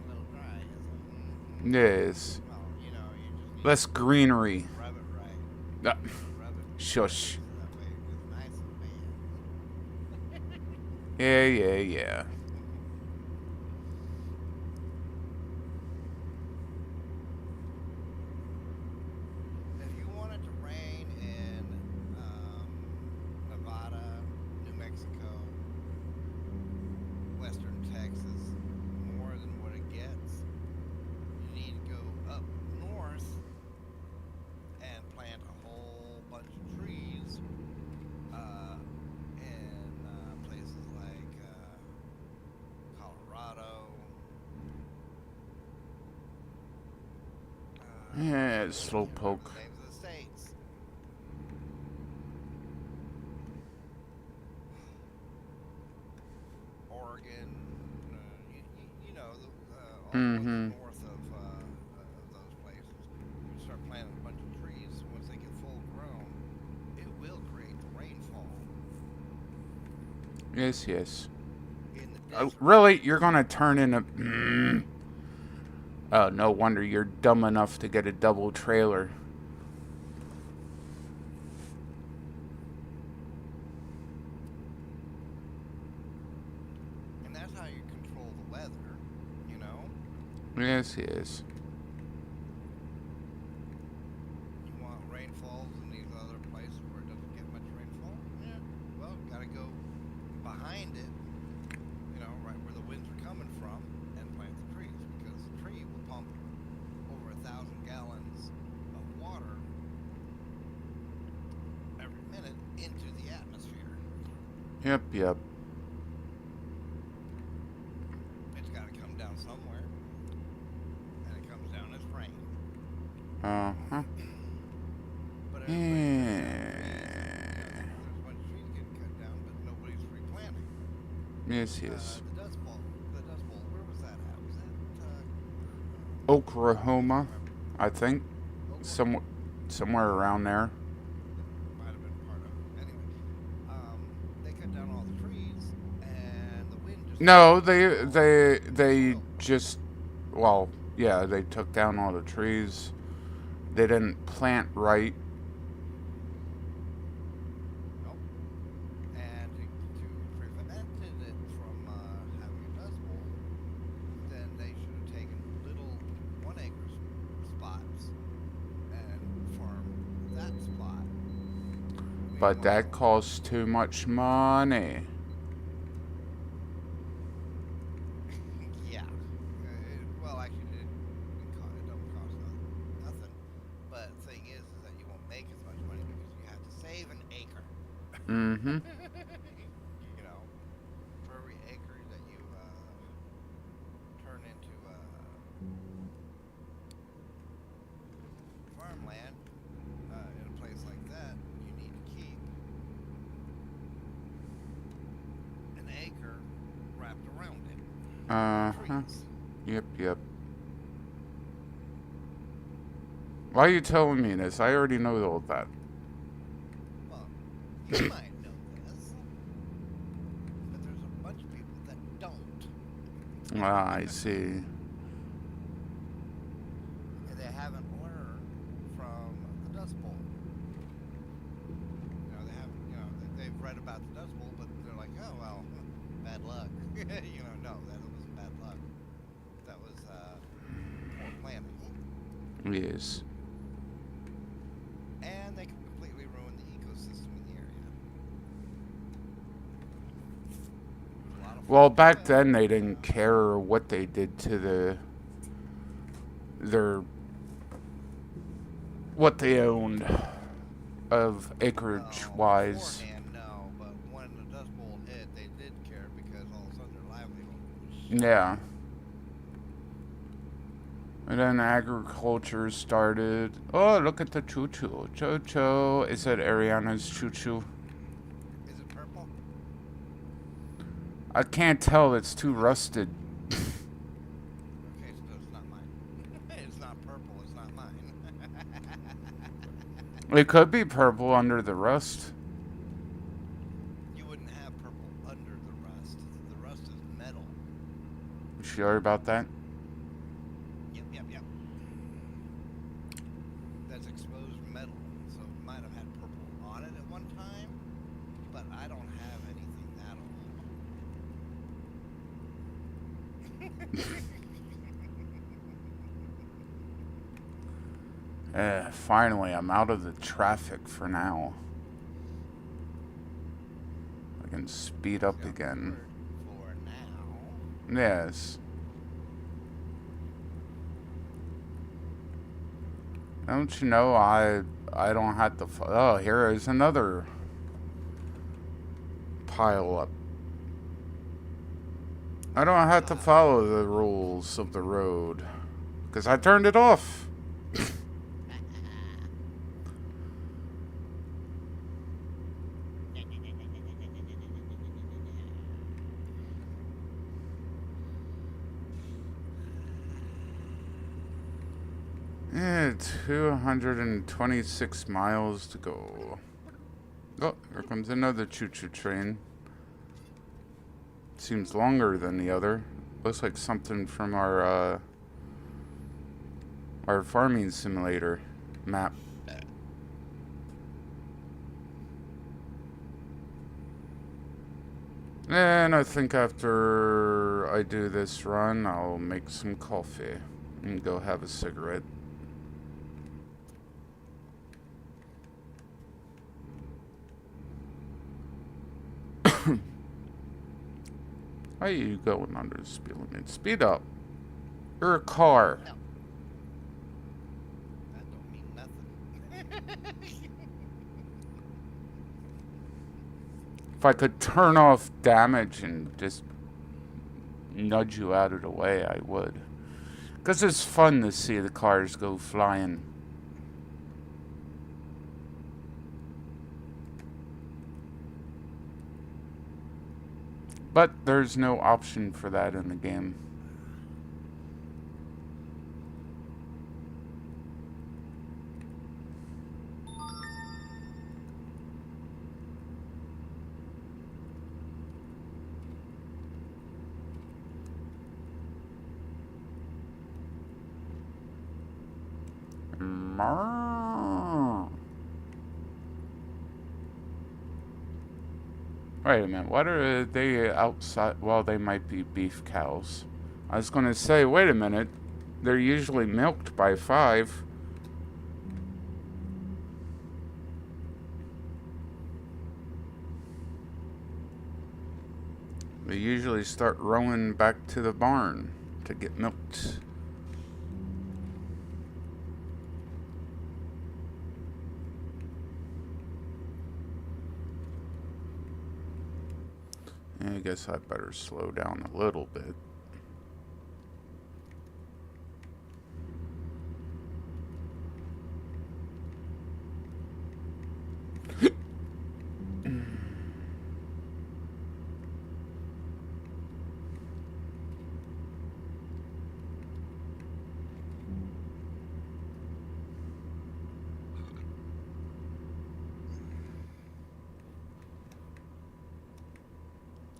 Speaker 2: little dry, is it?
Speaker 1: Yes.
Speaker 2: Well, you know, you just need
Speaker 1: Less greenery.
Speaker 2: to rub it right.
Speaker 1: Uh,
Speaker 2: Rub it right
Speaker 1: Shush.
Speaker 2: so that way it's nice and bad.
Speaker 1: Yeah.
Speaker 2: If you want it to rain in Nevada, New Mexico, Western Texas, more than what it gets, you need to go up north and plant a whole bunch of trees in places like Colorado.
Speaker 1: Yeah,
Speaker 2: Can't remember
Speaker 1: slowpoke.
Speaker 2: the names of the states. Oregon, you know, all the ones
Speaker 1: Mm-hmm.
Speaker 2: north of those places. You start planting a bunch of trees. So once they get full grown, it will create the rainfall
Speaker 1: Yes.
Speaker 2: in the desert.
Speaker 1: Really? You're gonna turn into. Oh, no wonder you're dumb enough to get a double trailer.
Speaker 2: And that's how you control the weather, you know?
Speaker 1: Yes.
Speaker 2: You want rainfalls in these other places where it doesn't get much rainfall? Yeah. Well, gotta go behind it, you know, right where the winds are coming from, and plant the trees because the tree will pump over 1,000 gallons of water every minute into the atmosphere.
Speaker 1: Yep.
Speaker 2: It's got to come down somewhere, and it comes down as rain.
Speaker 1: Uh-huh.
Speaker 2: But everybody's cutting down trees
Speaker 1: Yeah.
Speaker 2: because there's a bunch of trees getting cut down, but nobody's replanting.
Speaker 1: Yes.
Speaker 2: The Dust Bowl. Where was that at? Was that I can't
Speaker 1: Oklahoma,
Speaker 2: remember.
Speaker 1: I think.
Speaker 2: Oklahoma
Speaker 1: Somewhere around there.
Speaker 2: might have been part of it. Anyway, they cut down all the trees, and the wind just
Speaker 1: No,
Speaker 2: carried all the
Speaker 1: they
Speaker 2: soil.
Speaker 1: just, well, yeah, they took down all the trees. They didn't plant right.
Speaker 2: Nope. And to prevent it from having a dust bowl, then they should have taken little 1 acre spots and farmed that spot.
Speaker 1: But that
Speaker 2: Meanwhile,
Speaker 1: costs too much money.
Speaker 2: yeah. Well, actually, it don't cost nothing. But the thing is that you won't make as much money because you have to save an acre.
Speaker 1: Mm-hmm.
Speaker 2: You know, for every acre that you turn into farmland in a place like that, you need to keep an acre wrapped around it with
Speaker 1: Uh-huh.
Speaker 2: trees.
Speaker 1: Yep. Why are you telling me this? I already know all that.
Speaker 2: Well, You might know this, but there's a bunch of people that don't.
Speaker 1: Ah, I see.
Speaker 2: And they haven't learned from the Dust Bowl. They haven't, they've read about the Dust Bowl, but they're like, oh, well, bad luck. No, that wasn't bad luck. That was poor planning.
Speaker 1: Yes.
Speaker 2: And they can completely ruin the ecosystem in the area. There's a lot of
Speaker 1: Well,
Speaker 2: farms
Speaker 1: back
Speaker 2: left.
Speaker 1: then they didn't care what they did to their what they owned of acreage
Speaker 2: Well,
Speaker 1: wise.
Speaker 2: beforehand, no, but when the Dust Bowl hit, they did care because all of a sudden their livelihood was shot.
Speaker 1: Yeah. And then agriculture started. Oh, look at the choo-choo. Choo-choo. Is that Ariana's choo-choo?
Speaker 2: Is it purple?
Speaker 1: I can't tell. It's too rusted.
Speaker 2: Okay, so it's not mine. It's not purple, it's not mine.
Speaker 1: It could be purple under the rust.
Speaker 2: You wouldn't have purple under the rust. The rust is metal.
Speaker 1: You sure about that?
Speaker 2: Yep. That's exposed metal, so it might have had purple on it at one time, but I don't have anything that old.
Speaker 1: Finally, I'm out of the traffic for now. I can speed up
Speaker 2: Got
Speaker 1: again.
Speaker 2: for now.
Speaker 1: Yes. Don't you know I don't have to... Oh, here is another pile up. I don't have to follow the rules of the road. Because I turned it off. Yeah, 226 miles to go. Oh, here comes another choo-choo train. Seems longer than the other. Looks like something from our farming simulator map. And I think after I do this run, I'll make some coffee and go have a cigarette. Why are you going under the speed limit? Speed up. You're a car.
Speaker 2: No, that don't mean nothing.
Speaker 1: If I could turn off damage and just nudge you out of the way, I would. Because it's fun to see the cars go flying. But there's no option for that in the game. Wait a minute, what are they outside? Well, they might be beef cows. I was going to say, wait a minute, they're usually milked by 5. They usually start rowing back to the barn to get milked. I guess I better slow down a little bit.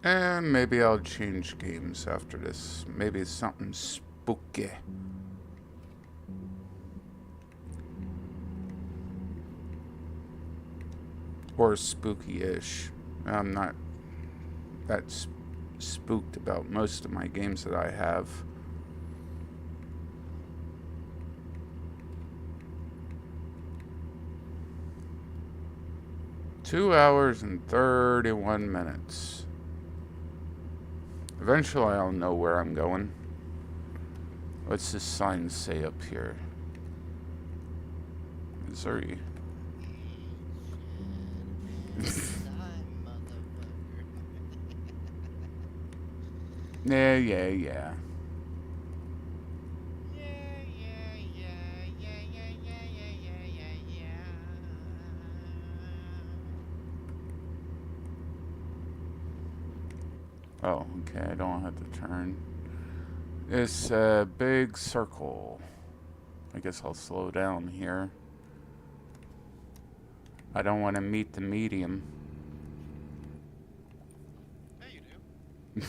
Speaker 1: And maybe I'll change games after this. Maybe it's something spooky. Or spooky-ish. I'm not that spooked about most of my games that I have. Two hours and 31 minutes. Eventually I'll know where I'm going. What's this sign say up here? Missouri.
Speaker 2: It should have been time, motherfucker.
Speaker 1: Yeah.
Speaker 2: Yeah, yeah, yeah, yeah, yeah, yeah, yeah, yeah, yeah, yeah.
Speaker 1: Oh, okay, I don't have to turn. It's a big circle. I guess I'll slow down here. I don't want to meet the medium.
Speaker 2: Yeah, you do.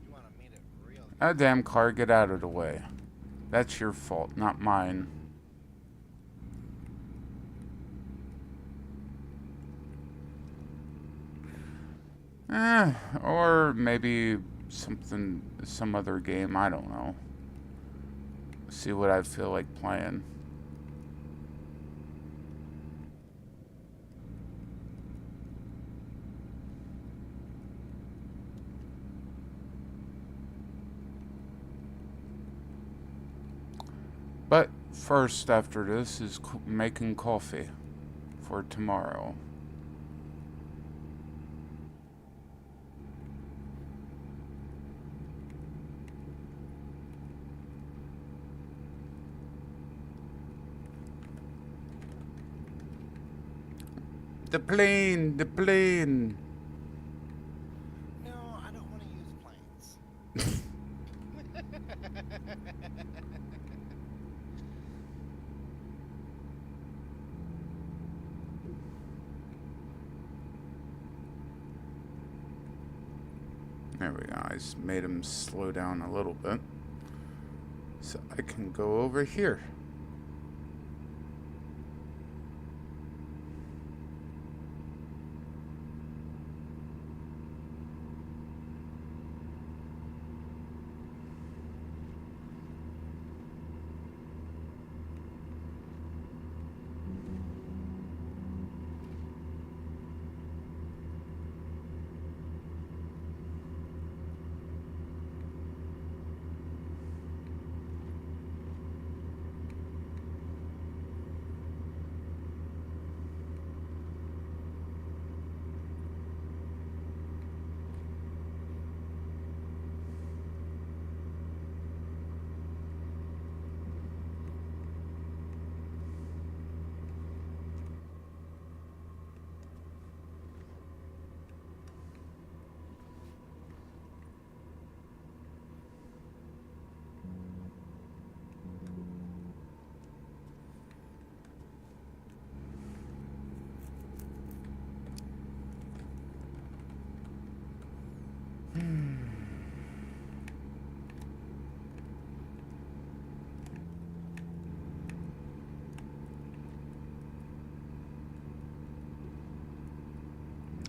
Speaker 2: You want to meet it real
Speaker 1: Ah,
Speaker 2: good.
Speaker 1: damn car, get out of the way. That's your fault, not mine. Or maybe some other game, I don't know. See what I feel like playing. But first, after this, is making coffee for tomorrow. The plane! The plane!
Speaker 2: No, I don't want to use planes.
Speaker 1: There we go. I just made him slow down a little bit. So I can go over here.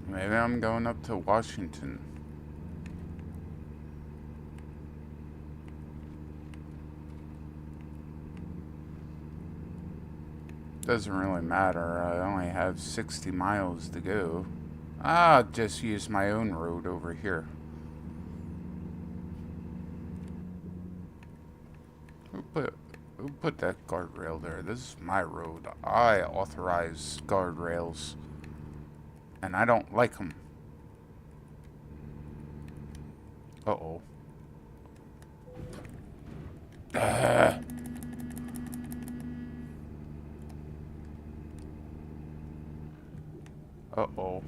Speaker 1: Maybe I'm going up to Washington. Doesn't really matter. I only have 60 miles to go. I'll just use my own road over here. Who put, who put that guardrail there? This is my road. I authorize guardrails. And I don't like them. Uh-oh. Uh-oh.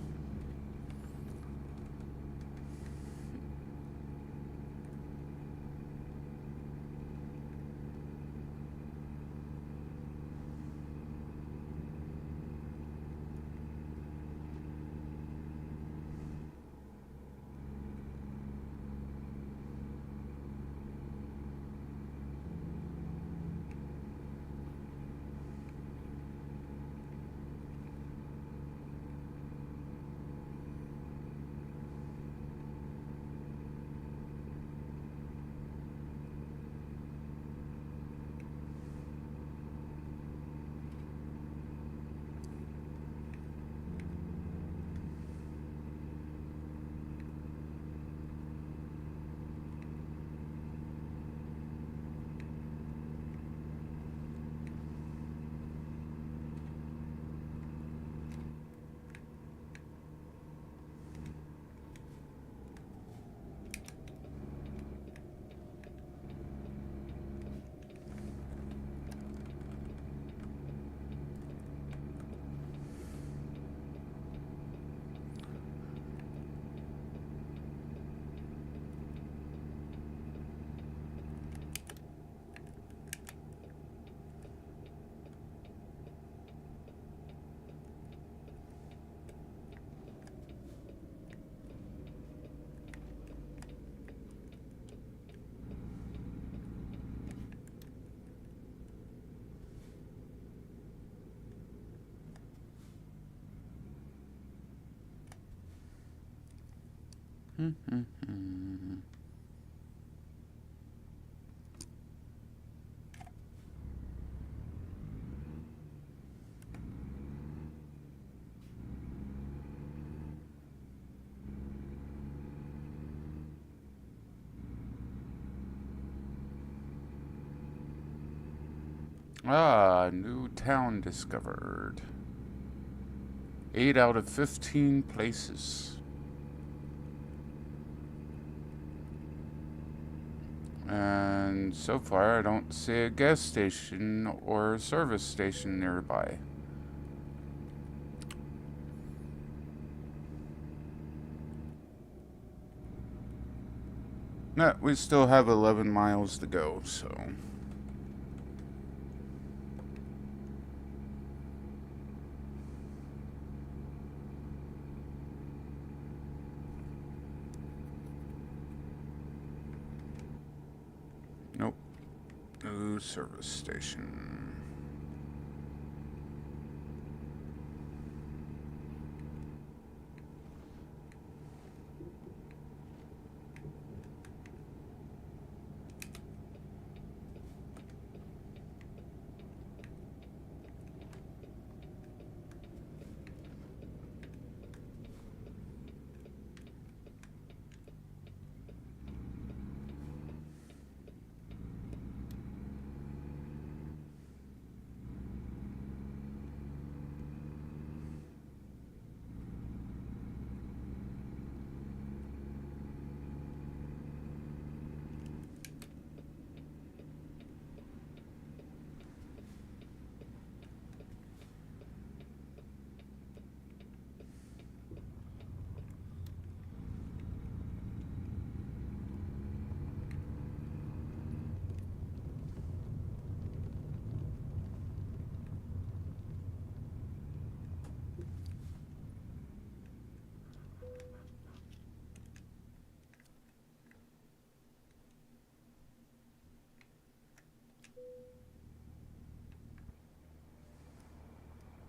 Speaker 1: New town discovered. 8 out of 15 places. And so far, I don't see a gas station or a service station nearby. No, we still have 11 miles to go, so. Nope. No service station.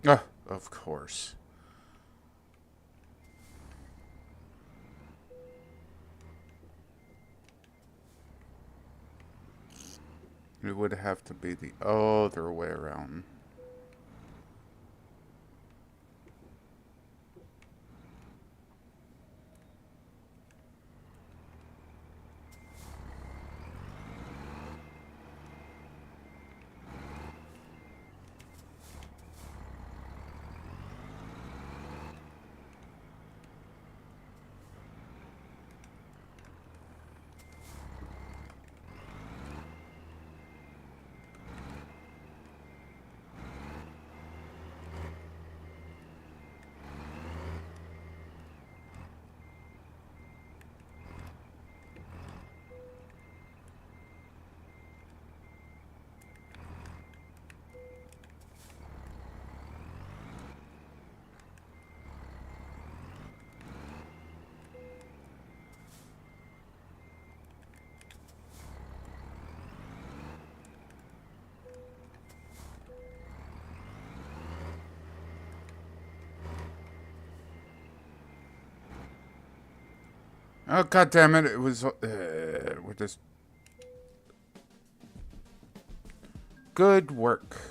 Speaker 1: Ah, of course. It would have to be the other way around. Oh, god damn it, it was with this. Good work.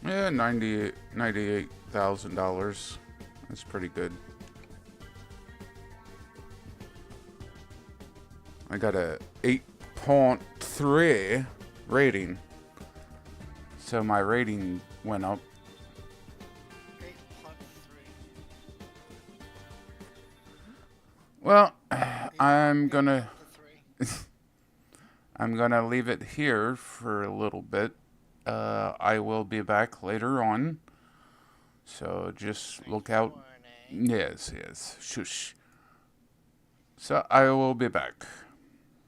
Speaker 1: Yeah, $98,000. That's pretty good. I got a 8.3 rating. So my rating went up.
Speaker 2: 8.3.
Speaker 1: Well, I'm gonna
Speaker 2: 3.
Speaker 1: I'm gonna leave it here for a little bit. I will be back later on. So just look out.
Speaker 2: Warning.
Speaker 1: Yes, yes. Shush. So I will be back.